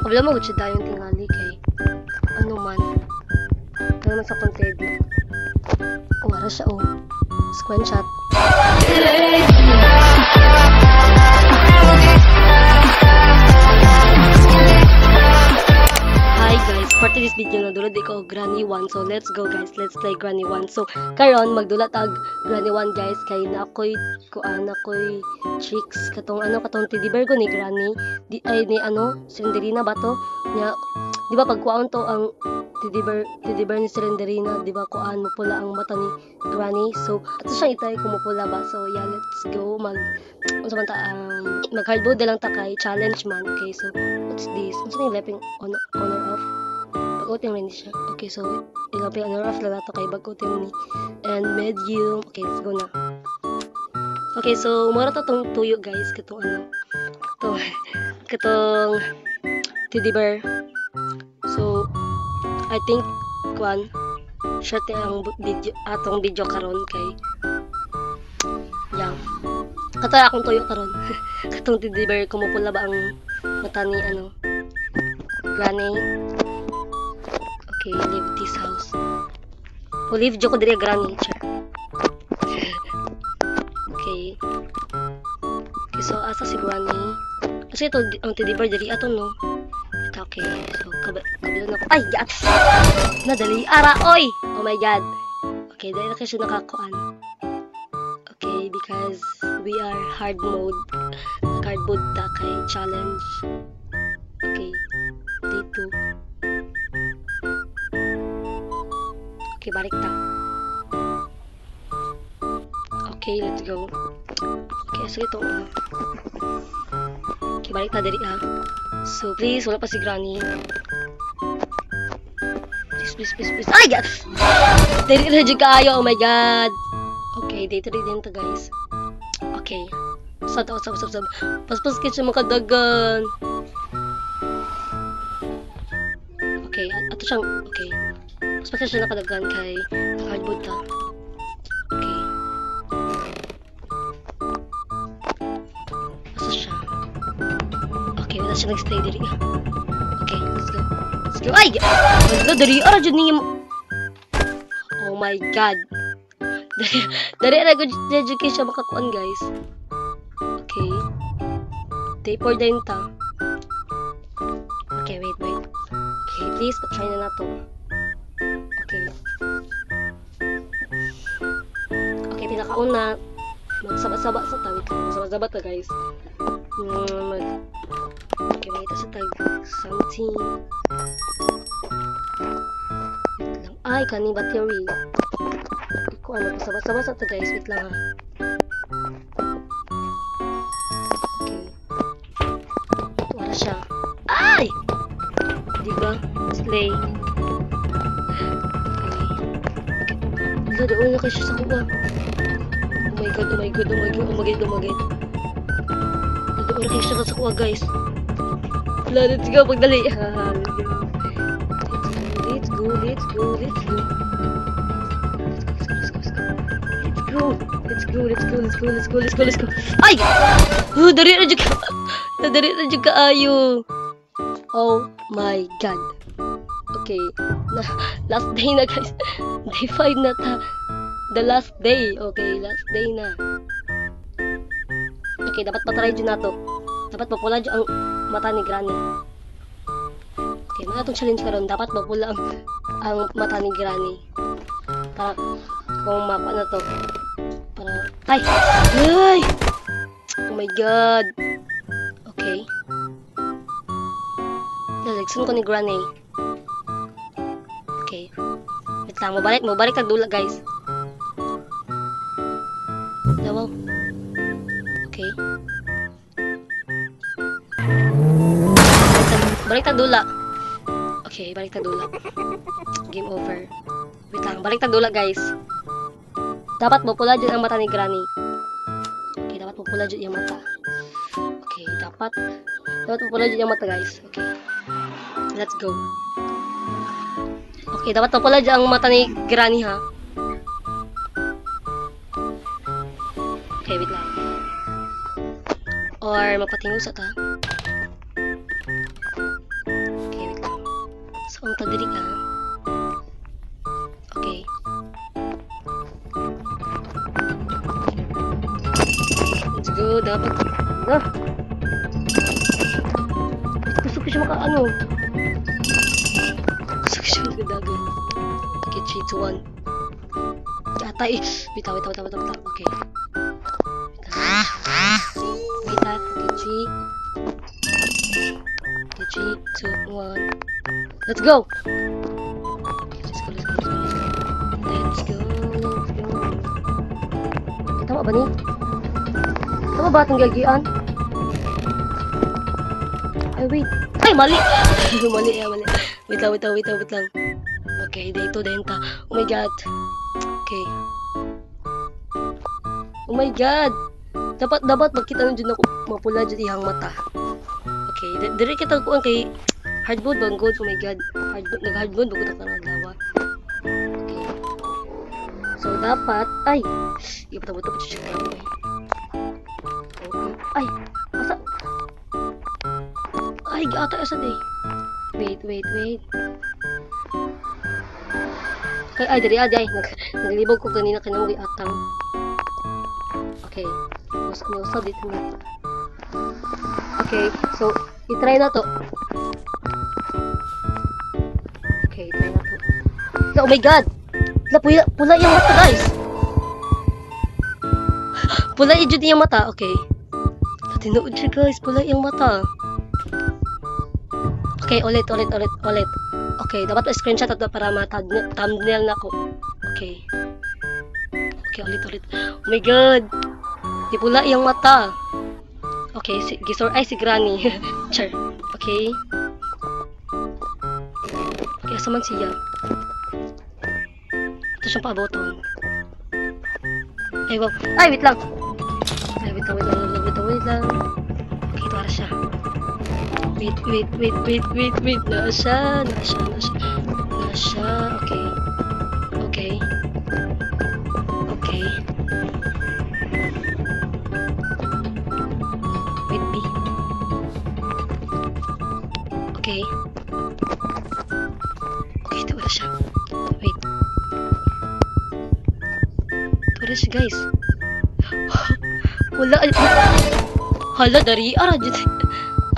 Kabila mo, siya dayong tingali kay ano man. Ano naman sa kontedi. Wala siya, oh. Screenshot. Hi guys, for today's video nadulad ikaw Granny 1. So let's go guys, let's play Granny 1. So karon magdulat ag Granny 1 guys kay na ako'y chicks katong teddy bear ko ni Granny. Ni Slenderina ba to? Nya di ba pagkuan to ang teddy bear ni Slenderina, di ba kuan mo pula ang mata ni Granny. So ato siyang itay kumupula ba. So yeah, let's go mag hardboard lang ta kay challenge man. Okay, so what's this? Unsa ni leping honor of? Baguting rin siya. Okay, so ilaping honor of lang nato kay baguting ni and medium. Okay, let's go na. Okay, so mura to tong tuyo guys, katong katong teddy bear. So I think short ang video karon kay yang kato akong tuyo karon. Katong teddy bear kumupula ba ang mata ni Granny. Okay, leave this house. Leave jo ko diri Granny. Okay. Okay, so asa si Granny? Kasi ito ang teddy bear diri ato no. Okay, so kabila na ko. Ay, yaks! Nadali ara, oy! Oh my god. Okay, dahil na kasi nakakuan. Okay, because we are hard mode ta kay challenge. Okay, dito. Okay, balik ta. Okay, let's go. Okay, so ito. Okay, balik ta diri ha. So please, wala pa si Granny. Please. Ay, god! Diri na dyan kaayo, oh my god. Okay, dito rin din to guys. Okay. Sab. Paspas ka siya makadagan. Okay, ato siyang, okay. Paspas ka siya nakadagan kay hardboard ta. Okay. Asa siya? Okay, wala siya nag-stay diri. Okay, let's go. Ay! Wala, dari ara dyan niya. Oh my god. Dari ara dyan kayo siya makakuan guys. Okay. Day 4 din ta. Okay, wait. Okay, please, try na nato. Okay. Okay, pinakauna. Magsaba-saba sa tawid ka. Magsaba-saba ta guys. Okay, wait sa tag something. Wait lang. Ay, kani battery. Iko magsaba-saba sa ta guys. Wait lang ha. Okay. Wala siya. Ay! Diba? Slay. Okay. Doon na kayo sa kuba. Oh my god. Doon na kayo sa kuba guys. Let's go, pagdali. Let's go. Ay! Dari na dyan kaayo. Oh my god. Okay. Last day na guys. Day 5 na ta. The last day. Okay, last day na. Okay, dapat patry dyan na to. Dapat mapula dyan ang mata ni Granny. Okay, mga itong challenge karon dapat mapula ang mata ni Granny. Para kung mapa na to. Para ay! Oh my god. Okay. Lalagsun ko ni Granny. Okay. Wait lang, mabalik tagdula guys. Dawaw. Okay. Balik tagdula. Okay, balik tagdula. Game over. Wait lang, balik tagdula guys. Dapat mapula dyan ang mata ni Granny. Okay, dapat mapula dyan yung mata. Okay, dapat mapula dyan yung mata guys. Okay. Let's go. Okay, dapat mapula dyan ang mata ni Granny ha. Okay, wait lang. Or mapatingusat ha. So, ang tadiri ka. Okay. Let's go. Dapat. Na. Gusto ko siya maka-ano. Gusto ko siya magdagan. Okay, 3, 2, 1. Yata eh. Bitaw. Okay. Wait ha. Okay, 3, 2, 1. Let's go! Let's go. Tama ba ni? Tama ba itong gagian? Ay, wait. Ay, mali! mali. Wait lang. Okay, dito. Oh my god. Okay. Oh my god! Dapat magkita na dyan ako mapula dyan ihang mata. Okay, dire kita kuan kay hardboard bang gold. Oh my god. Nag-hardboard bago ta karon dawa. Okay. So dapat ay ipatabo-tabo pa siya. Okay. Ay, asa? Ay, ata asa day. Wait. Ay, diri naglibog ko kanina kanang gi atang. Okay. Usa dito na. Okay, so i-try na to. Okay, try na to. Oh my god! Pula yung mata, guys! Pula yung mata, okay. Tinuod siya, guys. Pula yung mata. Okay, ulit. Okay, dapat screenshot ito para ma-thumbnail na ako. Okay. Okay, ulit. Oh my god! Di pula yung mata. Okay, si Granny. Char. Okay. Okay, asa man siya? Ito siyang pa-button. Ay, wow. Ay, wait lang. Wait lang. Okay, ito ara siya. Wait. Na siya. Okay. Okay. Okay, ito wala siya. Wait. Ito wala siya, guys. Wala. Hala, dari.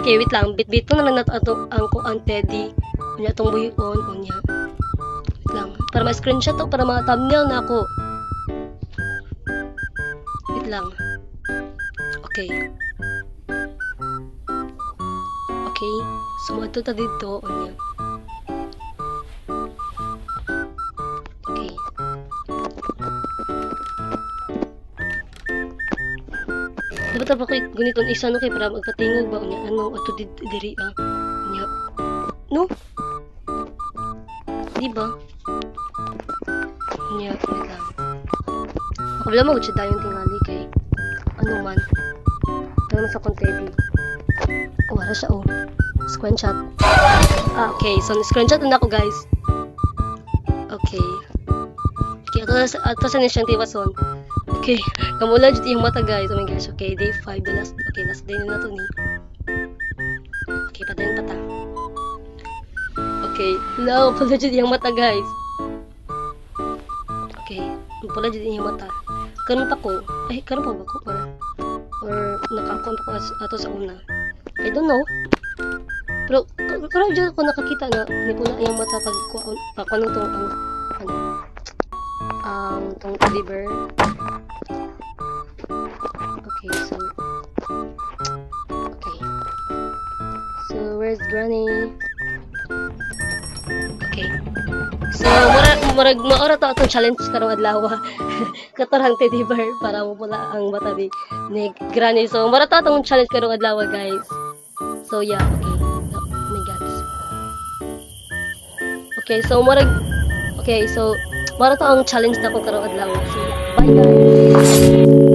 Okay, wait lang. Bit ko na lang nato ang kuan Teddy. Kunya itong buyon. Kunya. Wait lang. Para ma-screenshot to. Para ma-thumbnail na ako. Wait lang. Okay. Okay, sumato ta dito. Unya. Okay. Dapat pa ko guniton isa no kay para magpatingog ba unya ano ato diri unya. No? Di ba? Unya, wait lang. Wala mo gud siya tayong tingali kay ano man. Tara sa Teddy. Wala siya screenshot. Okay, so screenshot na ako, guys. Okay. Okay, ato sa siyang tiwason. Okay, kamula dito yung mata, guys. Oh my gosh. Okay, day 5, last day na to ni. Okay, patayin pa ta. Okay, pala dito yung mata, guys. Okay, pala dito yung mata. Karon pa ko. Ay, karon pa ba ko? Or nakakuha pa ko ato sa una. I don't know. Pero karang dyan ako nakakita na may pula yung mata pag ano tong tong teddy bear. Okay, so where's Granny? Okay. So maora to atong challenge karong adlaw. Katarang teddy bear para mo pula ang mata ni Granny. So maora to atong challenge karong adlaw, guys. So yeah, okay. Oh my god. Okay, so mara to ang challenge na ko karong adlaw. So bye, guys.